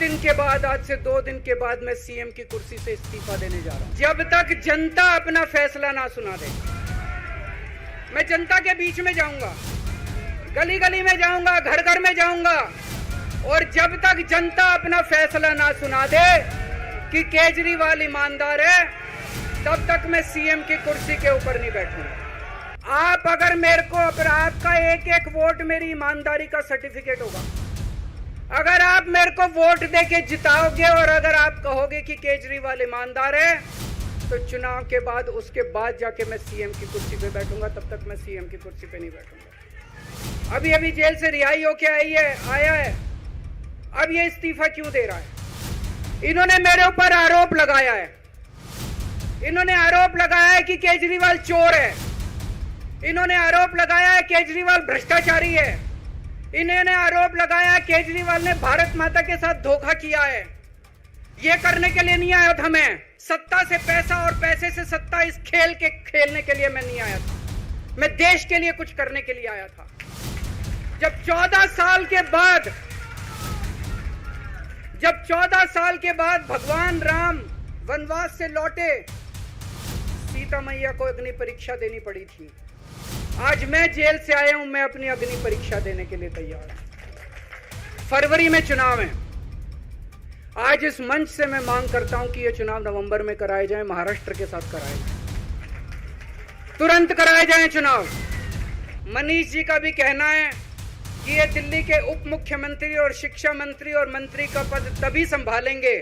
दिन के बाद, आज से 2 दिन के बाद मैं सीएम की कुर्सी से इस्तीफा देने जा रहा हूं। जब तक जनता अपना फैसला ना सुना दे, मैं जनता के बीच में जाऊंगा, गली गली में जाऊंगा, घर घर में जाऊंगा, और जब तक जनता अपना फैसला ना सुना दे कि केजरीवाल ईमानदार है, तब तक मैं सीएम की कुर्सी के ऊपर नहीं बैठूंगा। आप अगर मेरे को, अगर आपका एक एक वोट मेरी ईमानदारी का सर्टिफिकेट होगा, अगर आप मेरे को वोट देके जिताओगे और अगर आप कहोगे कि केजरीवाल ईमानदार है, तो चुनाव के बाद, उसके बाद जाके मैं सीएम की कुर्सी पे बैठूंगा। तब तक मैं सीएम की कुर्सी पे नहीं बैठूंगा। अभी अभी जेल से रिहाई होके आया है, अब ये इस्तीफा क्यों दे रहा है? इन्होंने मेरे ऊपर आरोप लगाया है, इन्होंने आरोप लगाया है कि केजरीवाल चोर है, इन्होंने आरोप लगाया है केजरीवाल भ्रष्टाचारी है, इन्होंने आरोप लगाया है केजरीवाल ने भारत माता के साथ धोखा किया है। ये करने के लिए नहीं आया था मैं, सत्ता से पैसा और पैसे से सत्ता, इस खेल के खेलने के लिए मैं नहीं आया था। मैं देश के लिए कुछ करने के लिए आया था। जब 14 साल के बाद भगवान राम वनवास से लौटे, सीता मैया को अग्नि परीक्षा देनी पड़ी थी। आज मैं जेल से आया हूं, मैं अपनी अग्नि परीक्षा देने के लिए तैयार हूं। फरवरी में चुनाव है। आज इस मंच से मैं मांग करता हूं कि ये चुनाव नवंबर में कराए जाएं, महाराष्ट्र के साथ कराए जाएं, तुरंत कराए जाएं चुनाव। मनीष जी का भी कहना है कि ये दिल्ली के उप मुख्यमंत्री और शिक्षा मंत्री और मंत्री का पद तभी संभालेंगे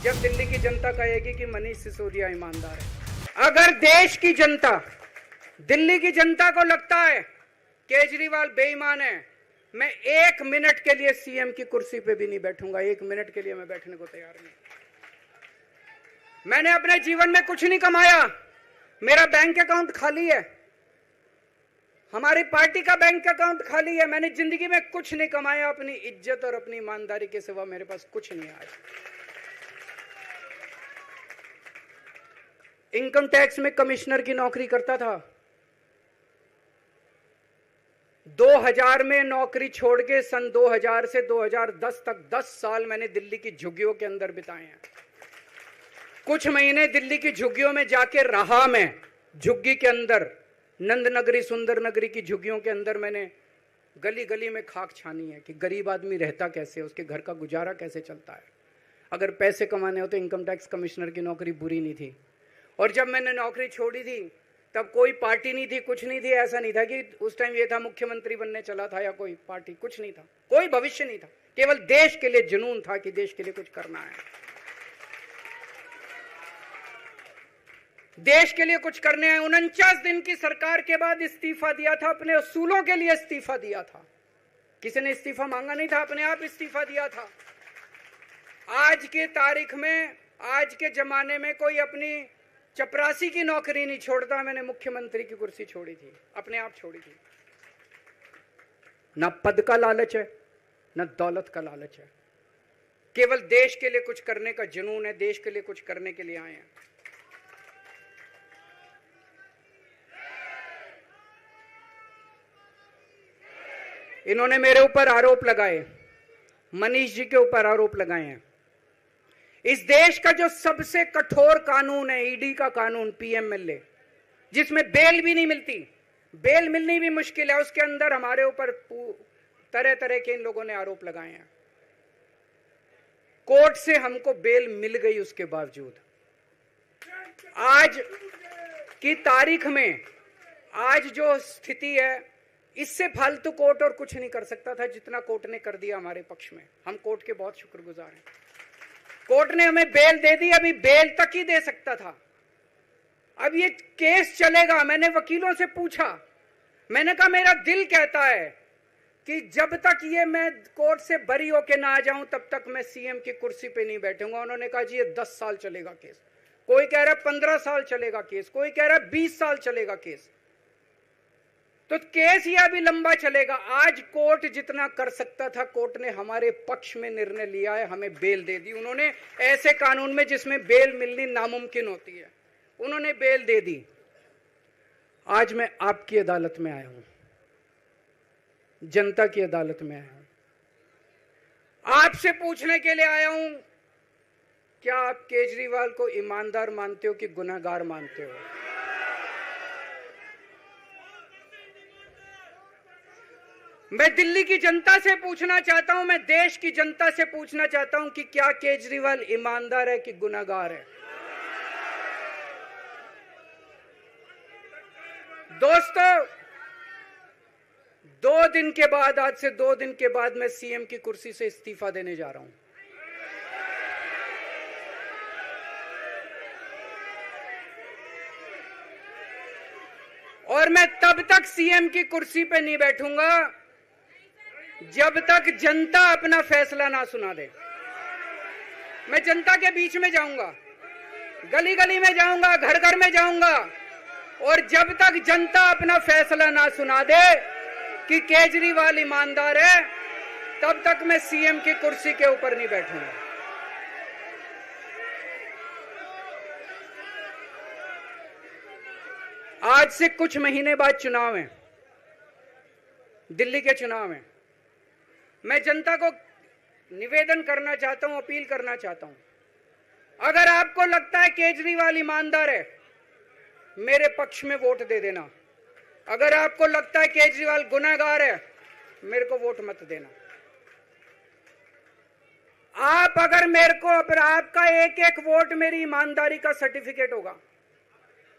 जब दिल्ली की जनता कहेगी कि मनीष सिसोदिया ईमानदार है। अगर देश की जनता, दिल्ली की जनता को लगता है केजरीवाल बेईमान है, मैं 1 मिनट के लिए सीएम की कुर्सी पे भी नहीं बैठूंगा। 1 मिनट के लिए मैं बैठने को तैयार नहीं। मैंने अपने जीवन में कुछ नहीं कमाया, मेरा बैंक अकाउंट खाली है, हमारी पार्टी का बैंक अकाउंट खाली है। मैंने जिंदगी में कुछ नहीं कमाया, अपनी इज्जत और अपनी ईमानदारी के सिवा मेरे पास कुछ नहीं आया। इनकम टैक्स में कमिश्नर की नौकरी करता था, 2000 में नौकरी छोड़ के सन 2000 से 2010 तक 10 साल मैंने दिल्ली की झुग्गियों के अंदर बिताए हैं। कुछ महीने दिल्ली की झुग्गियों में जाके रहा मैं, झुग्गी के अंदर, नंद नगरी, सुंदर नगरी की झुग्गियों के अंदर मैंने गली गली में खाक छानी है कि गरीब आदमी रहता कैसे, उसके घर का गुजारा कैसे चलता है। अगर पैसे कमाने हो तो इनकम टैक्स कमिश्नर की नौकरी बुरी नहीं थी। और जब मैंने नौकरी छोड़ी थी तब कोई पार्टी नहीं थी, कुछ नहीं थी। ऐसा नहीं था कि उस टाइम ये था मुख्यमंत्री बनने चला था या कोई पार्टी, कुछ नहीं था, कोई भविष्य नहीं था। केवल देश के लिए जुनून था कि देश के लिए कुछ करना है, देश के लिए कुछ करने हैं। 49 दिन की सरकार के बाद इस्तीफा दिया था, अपने असूलों के लिए इस्तीफा दिया था। किसी ने इस्तीफा मांगा नहीं था, अपने आप इस्तीफा दिया था। आज के तारीख में, आज के जमाने में कोई अपनी चपरासी की नौकरी नहीं छोड़ता। मैंने मुख्यमंत्री की कुर्सी छोड़ी थी, अपने आप छोड़ी थी। ना पद का लालच है, ना दौलत का लालच है, केवल देश के लिए कुछ करने का जुनून है, देश के लिए कुछ करने के लिए आए हैं। इन्होंने मेरे ऊपर आरोप लगाए, मनीष जी के ऊपर आरोप लगाए हैं। इस देश का जो सबसे कठोर कानून है, ईडी का कानून, पीएमएलए, जिसमें बेल भी नहीं मिलती, बेल मिलनी भी मुश्किल है, उसके अंदर हमारे ऊपर तरह तरह के इन लोगों ने आरोप लगाए हैं। कोर्ट से हमको बेल मिल गई, उसके बावजूद आज की तारीख में, आज जो स्थिति है, इससे फालतू कोर्ट और कुछ नहीं कर सकता था जितना कोर्ट ने कर दिया हमारे पक्ष में। हम कोर्ट के बहुत शुक्रगुजार हैं। कोर्ट ने हमें बेल दे दी, अभी बेल तक ही दे सकता था। अब ये केस चलेगा। मैंने वकीलों से पूछा, मैंने कहा मेरा दिल कहता है कि जब तक ये मैं कोर्ट से बरी होके ना आ जाऊं तब तक मैं सीएम की कुर्सी पे नहीं बैठूंगा। उन्होंने कहा जी ये 10 साल चलेगा केस, कोई कह रहा है 15 साल चलेगा केस, कोई कह रहा है 20 साल चलेगा केस। तो केस ये अभी लंबा चलेगा। आज कोर्ट जितना कर सकता था, कोर्ट ने हमारे पक्ष में निर्णय लिया है, हमें बेल दे दी उन्होंने। ऐसे कानून में जिसमें बेल मिलनी नामुमकिन होती है, उन्होंने बेल दे दी। आज मैं आपकी अदालत में आया हूं, जनता की अदालत में आया हूं। आपसे पूछने के लिए आया हूं, क्या आप केजरीवाल को ईमानदार मानते हो कि गुनहगार मानते हो? मैं दिल्ली की जनता से पूछना चाहता हूं, मैं देश की जनता से पूछना चाहता हूं कि क्या केजरीवाल ईमानदार है कि गुनहगार है? दोस्तों, आज से 2 दिन के बाद मैं सीएम की कुर्सी से इस्तीफा देने जा रहा हूं। और मैं तब तक सीएम की कुर्सी पे नहीं बैठूंगा जब तक जनता अपना फैसला ना सुना दे। मैं जनता के बीच में जाऊंगा, गली गली में जाऊंगा, घर घर में जाऊंगा, और जब तक जनता अपना फैसला ना सुना दे कि केजरीवाल ईमानदार है, तब तक मैं सीएम की कुर्सी के ऊपर नहीं बैठूंगा। आज से कुछ महीने बाद चुनाव है, दिल्ली के चुनाव है। मैं जनता को निवेदन करना चाहता हूं, अपील करना चाहता हूं, अगर आपको लगता है केजरीवाल ईमानदार है, मेरे पक्ष में वोट दे देना। अगर आपको लगता है केजरीवाल गुनहगार है, मेरे को वोट मत देना। आप अगर मेरे को, आपका एक एक वोट मेरी ईमानदारी का सर्टिफिकेट होगा।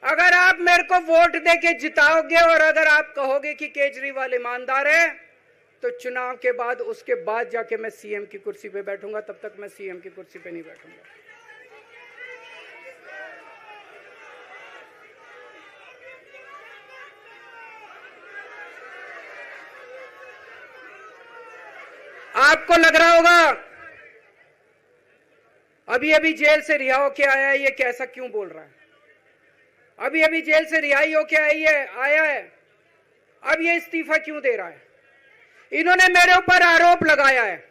अगर आप मेरे को वोट देके जिताओगे और अगर आप कहोगे कि केजरीवाल ईमानदार है, तो चुनाव के बाद, उसके बाद जाके मैं सीएम की कुर्सी पे बैठूंगा। तब तक मैं सीएम की कुर्सी पे नहीं बैठूंगा। आपको लग रहा होगा अभी अभी जेल से रिहा होके आया है, ये कैसा क्यों बोल रहा है? अभी अभी जेल से रिहाई होके आया है, अब ये इस्तीफा क्यों दे रहा है? इन्होंने मेरे ऊपर आरोप लगाया है,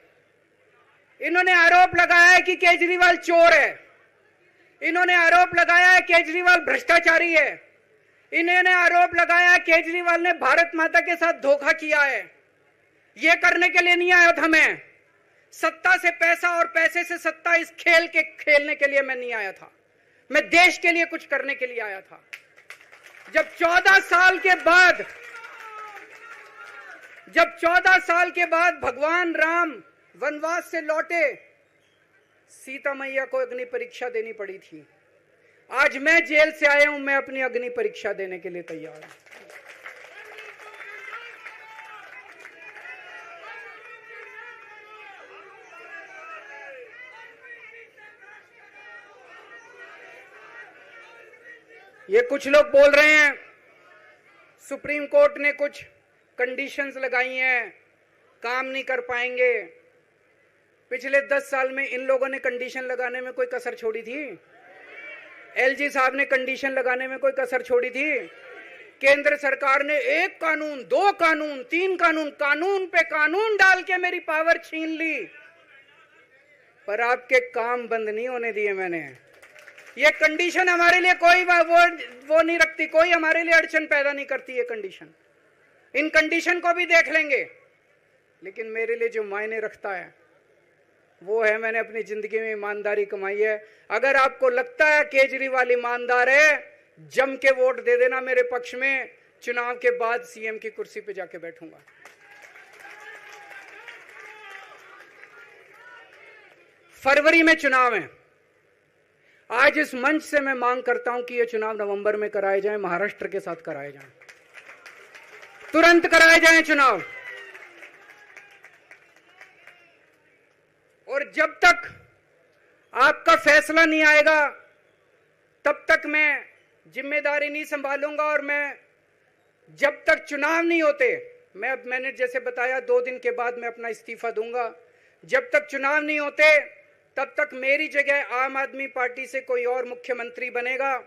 इन्होंने आरोप लगाया है कि केजरीवाल चोर है, इन्होंने आरोप लगाया है केजरीवाल भ्रष्टाचारी है, इन्होंने आरोप लगाया है केजरीवाल ने भारत माता के साथ धोखा किया है। ये करने के लिए नहीं आया था मैं, सत्ता से पैसा और पैसे से सत्ता, इस खेल के खेलने के लिए मैं नहीं आया था। मैं देश के लिए कुछ करने के लिए आया था। जब 14 साल के बाद भगवान राम वनवास से लौटे, सीता मैया को अग्नि परीक्षा देनी पड़ी थी। आज मैं जेल से आया हूं, मैं अपनी अग्नि परीक्षा देने के लिए तैयार हूं। ये कुछ लोग बोल रहे हैं सुप्रीम कोर्ट ने कुछ कंडीशंस लगाई हैं, काम नहीं कर पाएंगे। पिछले 10 साल में इन लोगों ने कंडीशन लगाने में कोई कसर छोड़ी थी? एलजी साहब ने कंडीशन लगाने में कोई कसर छोड़ी थी? केंद्र सरकार ने 1 कानून, 2 कानून, 3 कानून, कानून पे कानून डाल के मेरी पावर छीन ली, पर आपके काम बंद नहीं होने दिए मैंने। ये कंडीशन हमारे लिए कोई वो नहीं रखती, कोई हमारे लिए अड़चन पैदा नहीं करती ये कंडीशन। इन कंडीशन को भी देख लेंगे, लेकिन मेरे लिए जो मायने रखता है वो है मैंने अपनी जिंदगी में ईमानदारी कमाई है। अगर आपको लगता है केजरीवाल ईमानदार है, जम के वोट दे देना मेरे पक्ष में। चुनाव के बाद सीएम की कुर्सी पे जाके बैठूंगा। फरवरी में चुनाव है। आज इस मंच से मैं मांग करता हूं कि ये चुनाव नवंबर में कराए जाएं, महाराष्ट्र के साथ कराए जाएं, तुरंत कराए जाएं चुनाव। और जब तक आपका फैसला नहीं आएगा, तब तक मैं जिम्मेदारी नहीं संभालूंगा। और मैं जब तक चुनाव नहीं होते, मैंने जैसे बताया 2 दिन के बाद मैं अपना इस्तीफा दूंगा। जब तक चुनाव नहीं होते, तब तक मेरी जगह आम आदमी पार्टी से कोई और मुख्यमंत्री बनेगा।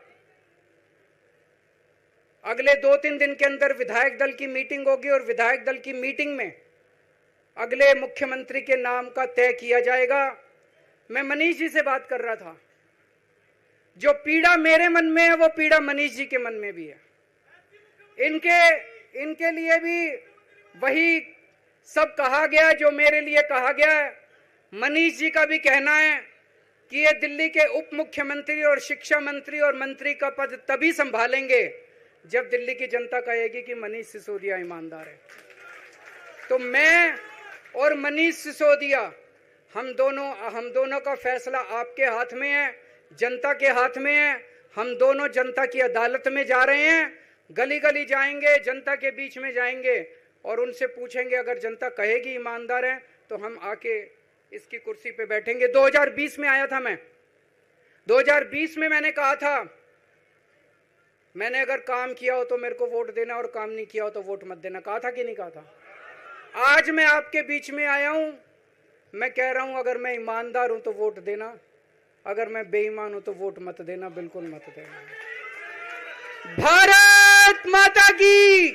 अगले 2-3 दिन के अंदर विधायक दल की मीटिंग होगी और विधायक दल की मीटिंग में अगले मुख्यमंत्री के नाम का तय किया जाएगा। मैं मनीष जी से बात कर रहा था, जो पीड़ा मेरे मन में है वो पीड़ा मनीष जी के मन में भी है। इनके लिए भी वही सब कहा गया जो मेरे लिए कहा गया है। मनीष जी का भी कहना है कि ये दिल्ली के उप मुख्यमंत्री और शिक्षा मंत्री और मंत्री का पद तभी संभालेंगे जब दिल्ली की जनता कहेगी कि मनीष सिसोदिया ईमानदार है। तो मैं और मनीष सिसोदिया हम दोनों का फैसला आपके हाथ में है, जनता के हाथ में है। हम दोनों जनता की अदालत में जा रहे हैं, गली गली जाएंगे, जनता के बीच में जाएंगे और उनसे पूछेंगे, अगर जनता कहेगी ईमानदार है तो हम आके इसकी कुर्सी पे बैठेंगे। 2020 में आया था मैं, 2020 में मैंने कहा था, मैंने अगर काम किया हो तो मेरे को वोट देना और काम नहीं किया हो तो वोट मत देना। कहा था कि नहीं कहा था? आज मैं आपके बीच में आया हूं, मैं कह रहा हूं अगर मैं ईमानदार हूं तो वोट देना, अगर मैं बेईमान हूं तो वोट मत देना, बिल्कुल मत देना। भारत माता की,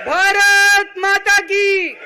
भारत माता की।